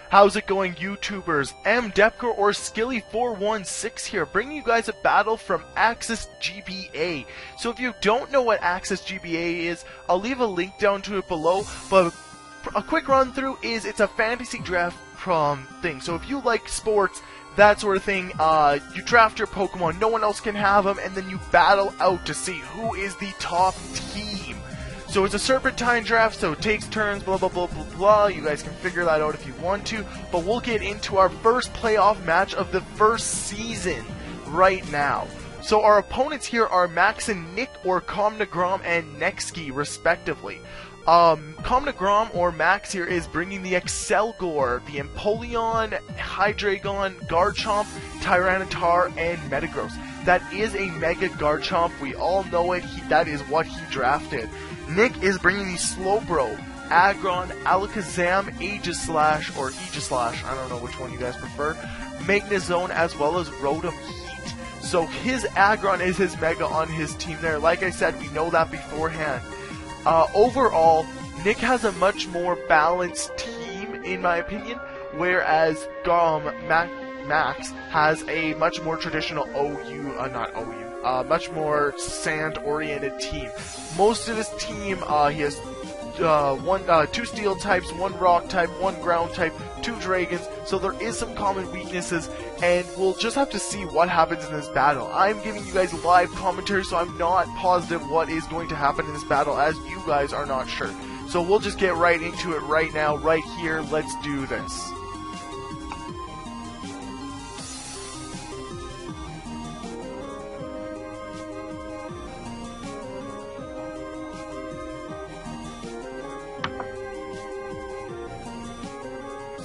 How's it going, YouTubers? mdoepker or Skilly416 here, bringing you guys a battle from Access GBA. So if you don't know what Access GBA is, I'll leave a link down to it below, but a quick run through is it's a fantasy draft thing. So if you like sports, that sort of thing, you draft your Pokemon, no one else can have them, and then you battle out to see who is the top team. So it's a serpentine draft, so it takes turns, blah blah blah blah blah. You guys can figure that out if you want to, but we'll get into our first playoff match of the first season right now. So our opponents here are Max and Nick, or Commentating and Nekski, respectively. Commentating, or Max here, is bringing the Excelgor, the Empoleon, Hydreigon, Garchomp, Tyranitar, and Metagross. That is a Mega Garchomp, we all know it, that is what he drafted. Nick is bringing the Slowbro, Aggron, Alakazam, Aegislash, or Aegislash, I don't know which one you guys prefer, Magnezone, as well as Rotom Heat. So his Aggron is his Mega on his team there. Like I said, we know that beforehand. Overall, Nick has a much more balanced team, in my opinion, whereas Max has a much more traditional much more sand-oriented team. Most of his team, he has two steel types, one rock type, one ground type, two dragons, so there is some common weaknesses, and we'll just have to see what happens in this battle. I'm giving you guys live commentary, so I'm not positive what is going to happen in this battle, as you guys are not sure. So we'll just get right into it right now, right here. Let's do this.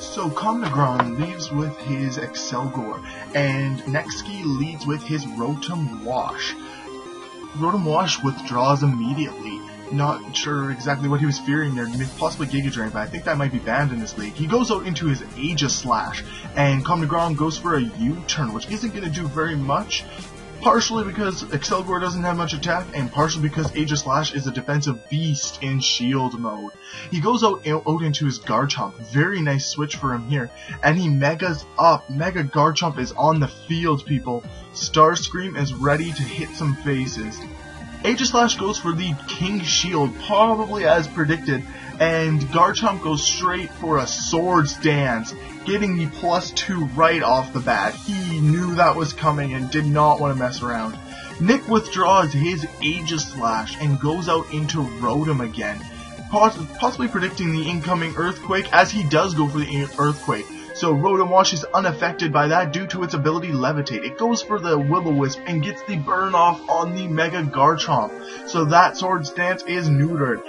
So Commentating leads with his Excelgor, and Nekski leads with his Rotom Wash. Rotom Wash withdraws immediately. Not sure exactly what he was fearing there, possibly Giga Drain, but I think that might be banned in this league. He goes out into his Aegislash, and Commentating goes for a U-turn, which isn't going to do very much. Partially because Excelgor doesn't have much attack, and partially because Aegislash is a defensive beast in shield mode. He goes out into his Garchomp, very nice switch for him here, and he Megas up. Mega Garchomp is on the field, people. Starscream is ready to hit some faces. Aegislash goes for the King Shield, probably as predicted, and Garchomp goes straight for a Swords Dance, getting the +2 right off the bat. He knew that was coming and did not want to mess around. Nick withdraws his Aegislash and goes out into Rotom again, possibly predicting the incoming Earthquake, as he does go for the Earthquake. So Rotom Wash is unaffected by that due to its ability Levitate. It goes for the Will-O-Wisp and gets the burn off on the Mega Garchomp. So that Swords Dance is neutered.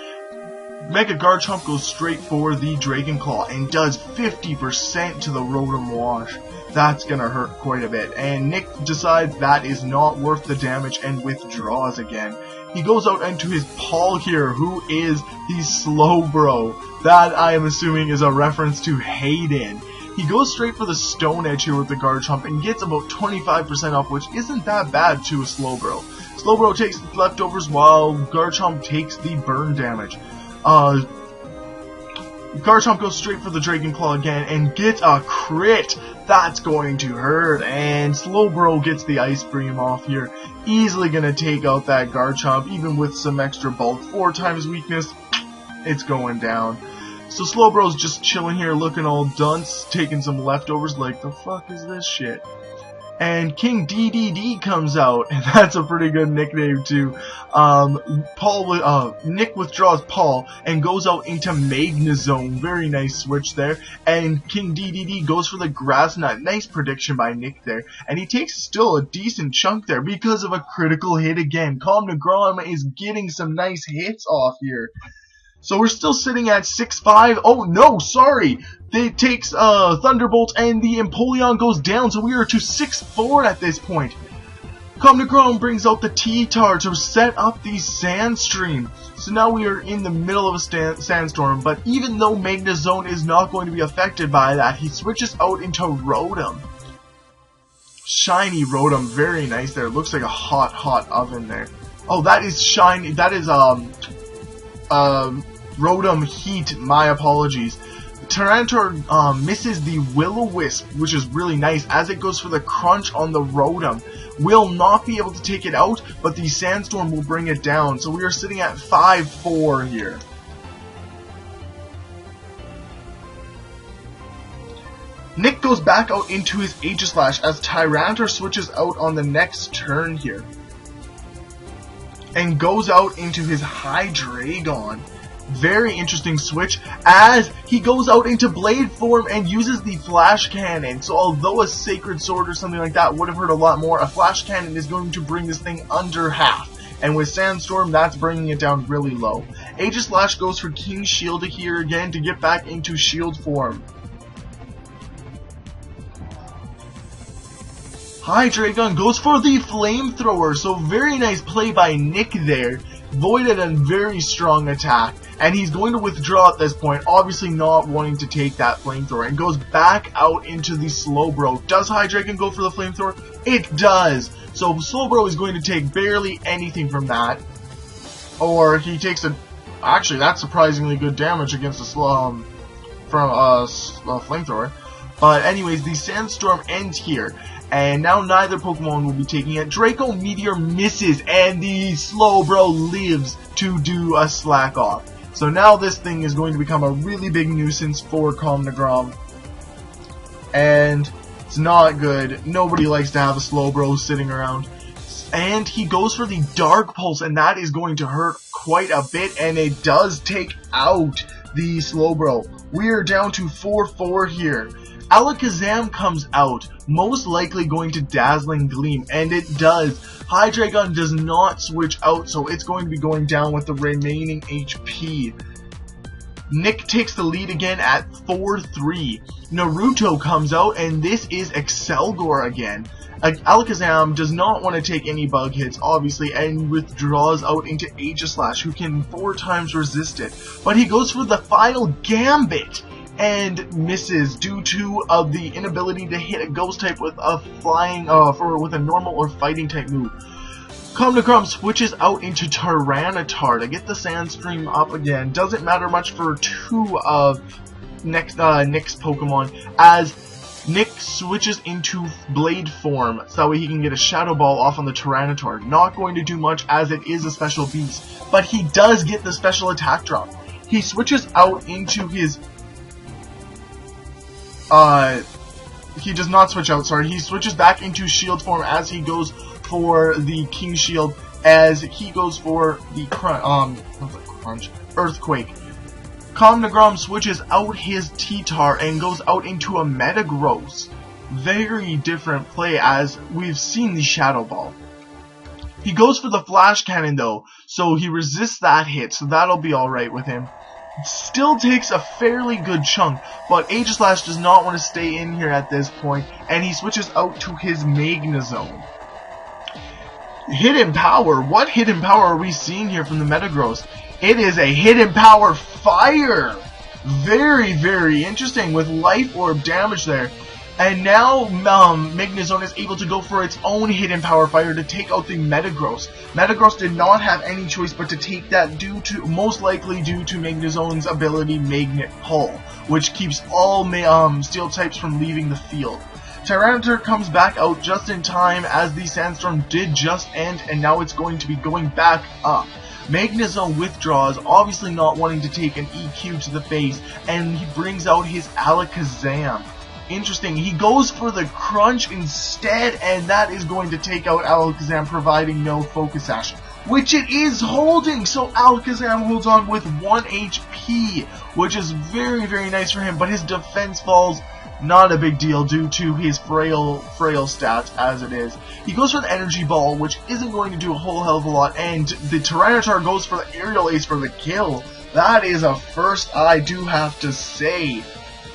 Mega Garchomp goes straight for the Dragon Claw and does 50% to the Rotom Wash. That's gonna hurt quite a bit, and Nick decides that is not worth the damage and withdraws again. He goes out into his Paul here, who is the Slowbro. That, I am assuming, is a reference to Hayden. He goes straight for the Stone Edge here with the Garchomp and gets about 25% off, which isn't that bad to a Slowbro. Slowbro takes the leftovers while Garchomp takes the burn damage. Garchomp goes straight for the Dragon Claw again and gets a crit. That's going to hurt, and Slowbro gets the Ice Beam off here. Easily gonna take out that Garchomp, even with some extra bulk. 4 times weakness, it's going down. So Slowbro's just chilling here, looking all dunce, taking some leftovers like, the fuck is this shit? And King DDD comes out, and that's a pretty good nickname too. Nick withdraws Paul and goes out into Magnezone. Very nice switch there. And King DDD goes for the Grass Knot. Nice prediction by Nick there. And he takes still a decent chunk there because of a critical hit again. Commentating is getting some nice hits off here. So we're still sitting at 6-5. Oh no, sorry. It takes Thunderbolt and the Empoleon goes down, so we are to 6-4 at this point. Commentating brings out the T-Tar to set up the Sandstream. So now we are in the middle of a sandstorm, but even though Magnezone is not going to be affected by that, he switches out into Rotom. Shiny Rotom, very nice there. Looks like a hot oven there. Oh, that is shiny. That is Rotom Heat. My apologies. Tyranitar misses the Will-O-Wisp, which is really nice, as it goes for the Crunch on the Rotom. Will not be able to take it out, but the Sandstorm will bring it down. So we are sitting at 5-4 here. Nick goes back out into his Aegislash as Tyranitar switches out on the next turn here. And goes out into his Hydreigon. Very interesting switch as he goes out into Blade form and uses the Flash Cannon. So although a Sacred Sword or something like that would have hurt a lot more, a Flash Cannon is going to bring this thing under half. And with Sandstorm, that's bringing it down really low. Aegislash goes for King Shield here again to get back into Shield form. Hydreigon goes for the Flamethrower, so very nice play by Nick there. Voided a very strong attack, and he's going to withdraw at this point, obviously not wanting to take that Flamethrower, and goes back out into the Slowbro. Does Hydreigon go for the Flamethrower? It does! So Slowbro is going to take barely anything from that, or he takes a... Actually, that's surprisingly good damage against a Flamethrower. But anyways, the Sandstorm ends here. And now neither Pokemon will be taking it. Draco Meteor misses, and the Slowbro lives to do a Slack Off. So now this thing is going to become a really big nuisance for Comnegrom. And it's not good. Nobody likes to have a Slowbro sitting around. And he goes for the Dark Pulse, and that is going to hurt quite a bit, and it does take out the Slowbro. We are down to 4-4 here. Alakazam comes out, most likely going to Dazzling Gleam, and it does. Hydreigon does not switch out, so it's going to be going down with the remaining HP. Nick takes the lead again at 4-3. Naruto comes out, and this is Excelgor again. Alakazam does not want to take any bug hits, obviously, and withdraws out into Aegislash, who can 4 times resist it. But he goes for the final Gambit, and misses due to the inability to hit a Ghost type with a flying, with a normal or fighting type move. Comnegrom switches out into Tyranitar to get the Sandstream up again. Doesn't matter much for 2 of Nick's Pokemon, as Nick switches into Blade form, so that way he can get a Shadow Ball off on the Tyranitar. Not going to do much as it is a special beast, but he does get the special attack drop. He switches out into his he does not switch out, sorry. He switches back into Shield form as he goes for the King Shield, as he goes for the Earthquake. Comnegrom switches out his T-Tar and goes out into a Metagross. Very different play, as we've seen the Shadow Ball. He goes for the Flash Cannon though, so he resists that hit, so that'll be alright with him. Still takes a fairly good chunk, but Aegislash does not want to stay in here at this point, and he switches out to his Magnezone. Hidden Power? What Hidden Power are we seeing here from the Metagross? It is a Hidden Power Fire! Very, very interesting, with Life Orb damage there. And now Magnezone is able to go for its own Hidden Power Fire to take out the Metagross. Metagross did not have any choice but to take that, most likely due to Magnezone's ability Magnet Pull, which keeps all Steel types from leaving the field. Tyranitar comes back out just in time, as the Sandstorm did just end, and now it's going to be going back up. Magnezone withdraws, obviously not wanting to take an EQ to the face, and he brings out his Alakazam. Interesting, he goes for the Crunch instead, and that is going to take out Alakazam, providing no Focus Sash, which it is holding, so Alakazam holds on with 1 HP, which is very, very nice for him, but his defense falls. Not a big deal due to his frail stats as it is. He goes for the Energy Ball, which isn't going to do a whole hell of a lot, and the Tyranitar goes for the Aerial Ace for the kill. That is a first, I do have to say.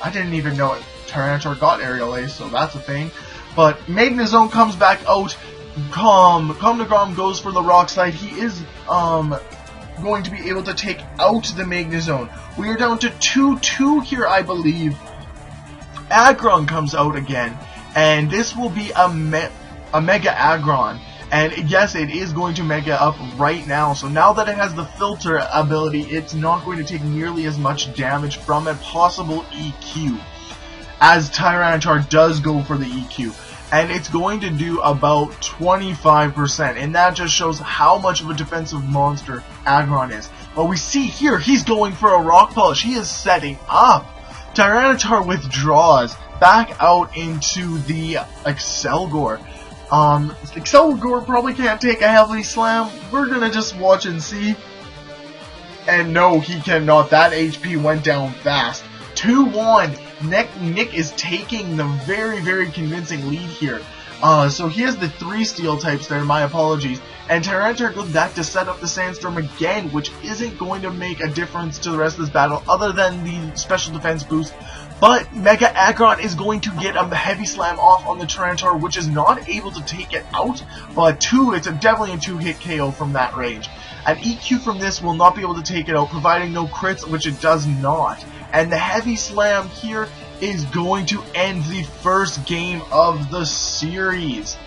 I didn't even know it. Tyranitar got Aerial Ace, so that's a thing. But Magnezone comes back out. Comnegrom goes for the Rock Slide. He is going to be able to take out the Magnezone. We are down to 2-2 here, I believe. Aggron comes out again, and this will be a Mega Aggron. And yes, it is going to mega up right now. So now that it has the filter ability, it's not going to take nearly as much damage from a possible EQ, as Tyranitar does go for the EQ. And it's going to do about 25%, and that just shows how much of a defensive monster Aggron is. But we see here, he's going for a Rock Polish. He is setting up. Tyranitar withdraws back out into the Excelgor. Excelgor probably can't take a heavy slam. We're gonna just watch and see. And no, he cannot. That HP went down fast. 2-1. Nick is taking the very convincing lead here. So he has the 3 steel types there, my apologies. And Tyranitar goes back to set up the Sandstorm again, which isn't going to make a difference to the rest of this battle other than the special defense boost. But Mega Aggron is going to get a heavy slam off on the Tyranitar, which is not able to take it out. But it's definitely a 2-hit KO from that range. An EQ from this will not be able to take it out, providing no crits, which it does not. And the heavy slam here is going to end the first game of the series.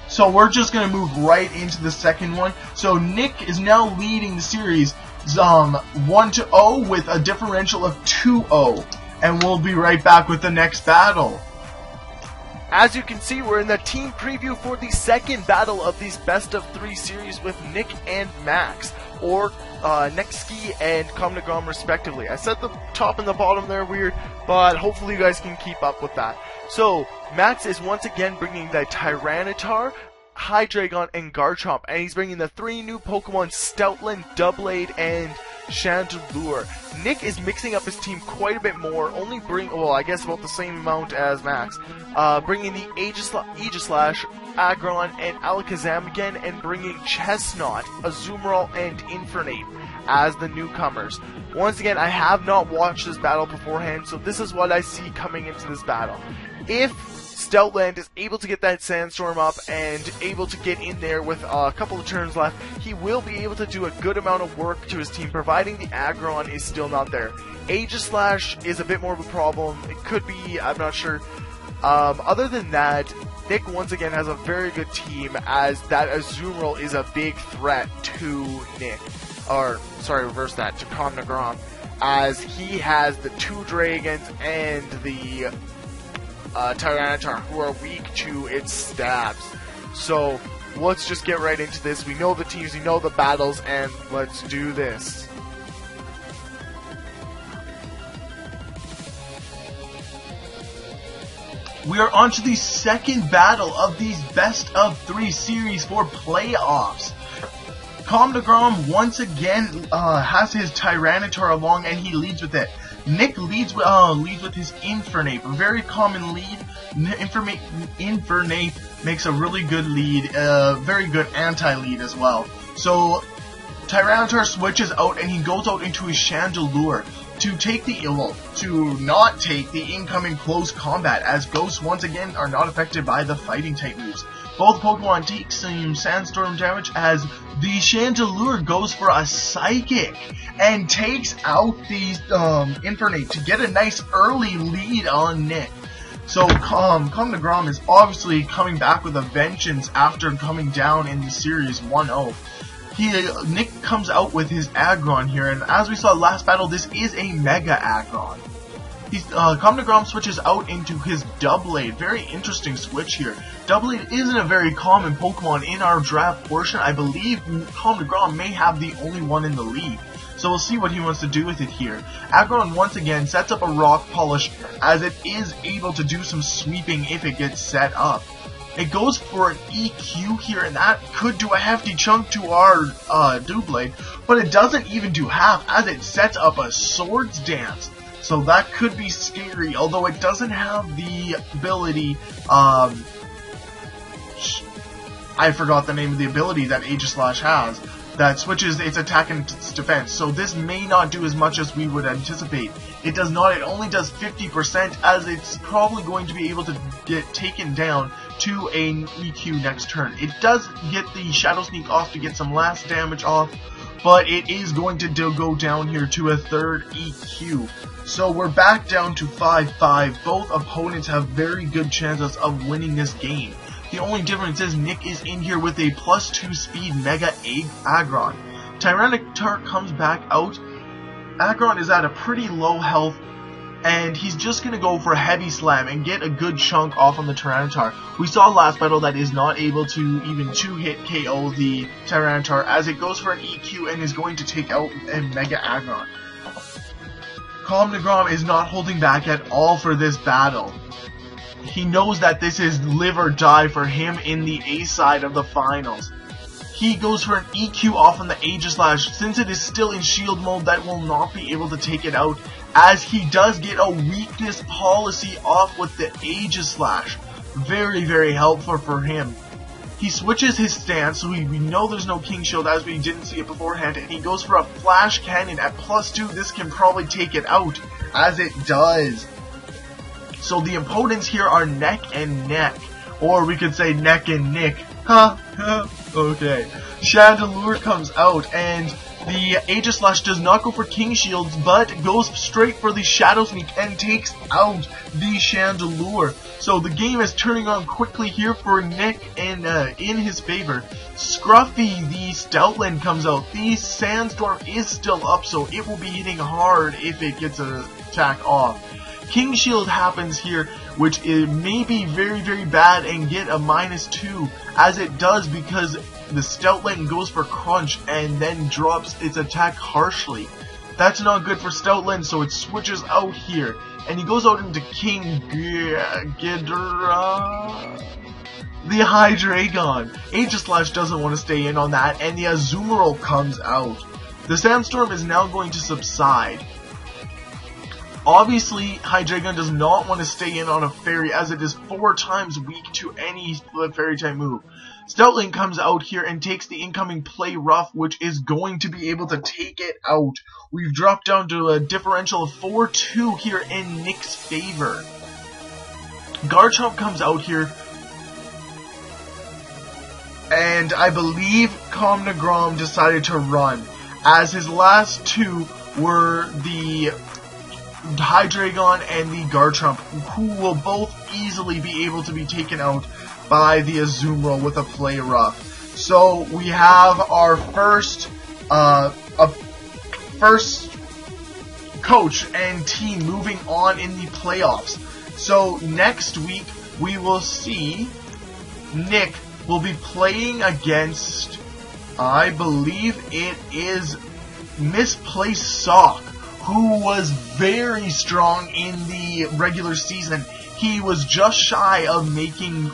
So we're just going to move right into the second one. So Nick is now leading the series 1-0 with a differential of 2-0. And we'll be right back with the next battle. As you can see, we're in the team preview for the second battle of these best of 3 series with Nick and Max, or Nekski and commentating respectively. I said the top and the bottom there weird, but hopefully you guys can keep up with that. So Max is once again bringing the Tyranitar, Hydreigon, and Garchomp, and he's bringing the 3 new Pokemon Stoutland, Doublade, and Chandelure. Nick is mixing up his team quite a bit more, only I guess about the same amount as Max, bringing the Aegislash, Aggron, and Alakazam again, and bringing Chestnut, Azumarill, and Infernape as the newcomers. Once again, I have not watched this battle beforehand, so this is what I see coming into this battle. If Stoutland is able to get that Sandstorm up and able to get in there with a couple of turns left, he will be able to do a good amount of work to his team, providing the Aggron is still not there. Aegislash is a bit more of a problem. It could be, I'm not sure. Other than that, Nick once again has a very good team, as that Azumarill is a big threat to Nick. Or, sorry, reverse that, to commentating, as he has the 2 Dragons and the Tyranitar, who are weak to its stabs. So let's just get right into this. We know the teams, we know the battles, and let's do this. We are on to the second battle of these best of 3 series for playoffs. Commentating once again has his Tyranitar along, and he leads with it. Nick leads with his Infernape, a very common lead. Infernape makes a really good lead, very good anti-lead as well. So Tyranitar switches out, and he goes out into his Chandelure to not take the incoming close combat, as ghosts once again are not affected by the fighting type moves. Both Pokemon take some Sandstorm damage, as the Chandelure goes for a Psychic and takes out the Infernape to get a nice early lead on Nick. So commentating is obviously coming back with a vengeance after coming down in the series 1-0. Nick comes out with his Aggron here, and as we saw last battle, this is a Mega Aggron. Commentating switches out into his Doublade. Very interesting switch here. Doublade isn't a very common Pokemon in our draft portion. I believe Commentating may have the only one in the league. So we'll see what he wants to do with it here. Aggron once again sets up a Rock Polish, as it is able to do some sweeping if it gets set up. It goes for an EQ here, and that could do a hefty chunk to our Doublade, but it doesn't even do half, as it sets up a Swords Dance. So that could be scary, although it doesn't have the ability, I forgot the name of the ability that Aegislash has, that switches its attack and its defense, so this may not do as much as we would anticipate. It does not, it only does 50%, as it's probably going to be able to get taken down to an EQ next turn. It does get the Shadow Sneak off to get some last damage off, but it is going to go down here to a 3rd EQ. So we're back down to 5-5. Both opponents have very good chances of winning this game. The only difference is Nick is in here with a +2 speed Mega Aggron. Tyranitar comes back out. Aggron is at a pretty low health, and he's just going to go for a Heavy Slam and get a good chunk off on the Tyranitar. We saw last battle that is not able to even 2-hit KO the Tyranitar, as it goes for an EQ and is going to take out a Mega Aggron. Commentating is not holding back at all for this battle. He knows that this is live or die for him in the A side of the finals. He goes for an EQ off on the Aegislash. Since it is still in shield mode, that will not be able to take it out, as he does get a weakness policy off with the Aegislash. Very, very helpful for him. He switches his stance, so we know there's no King Shield as we didn't see it beforehand, and he goes for a Flash Cannon at +2. This can probably take it out, as it does. So the opponents here are neck and neck, or we could say neck and Nick. Okay. Chandelure comes out, and the Aegislash does not go for King Shields, but goes straight for the Shadow Sneak and takes out the Chandelure. So the game is turning on quickly here for Nick, and in his favor. Scruffy, the Stoutland, comes out. The Sandstorm is still up, so it will be hitting hard if it gets an attack off. King Shield happens here, which may be very, very bad and get a -2, as it does because the Stoutland goes for Crunch and then drops its attack harshly. That's not good for Stoutland, so it switches out here, and he goes out into King Ghidorah. The Hydreigon. Aegislash doesn't want to stay in on that, and the Azumarill comes out. The Sandstorm is now going to subside. Obviously, Hydreigon does not want to stay in on a fairy, as it is 4 times weak to any fairy type move. Stoutland comes out here and takes the incoming Play Rough, which is going to be able to take it out. We've dropped down to a differential of 4-2 here in Nick's favor. Garchomp comes out here, and I believe Commentating decided to run, as his last 2 were the Hydreigon and the Garchomp, who will both easily be able to be taken out by the Azumarill with a Play Rough. So we have our first coach and team moving on in the playoffs. So next week we will see Nick will be playing against, I believe it is Misplaced Sock, who was very strong in the regular season. He was just shy of making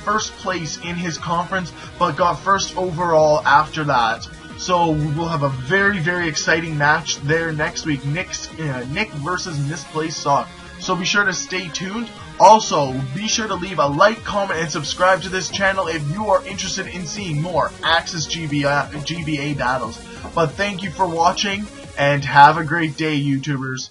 first place in his conference, but got first overall after that. So we'll have a very, very exciting match there next week. Nick versus Misplaced Sock. So be sure to stay tuned. Also, be sure to leave a like, comment, and subscribe to this channel if you are interested in seeing more Axis GBA battles. But thank you for watching, and have a great day, YouTubers.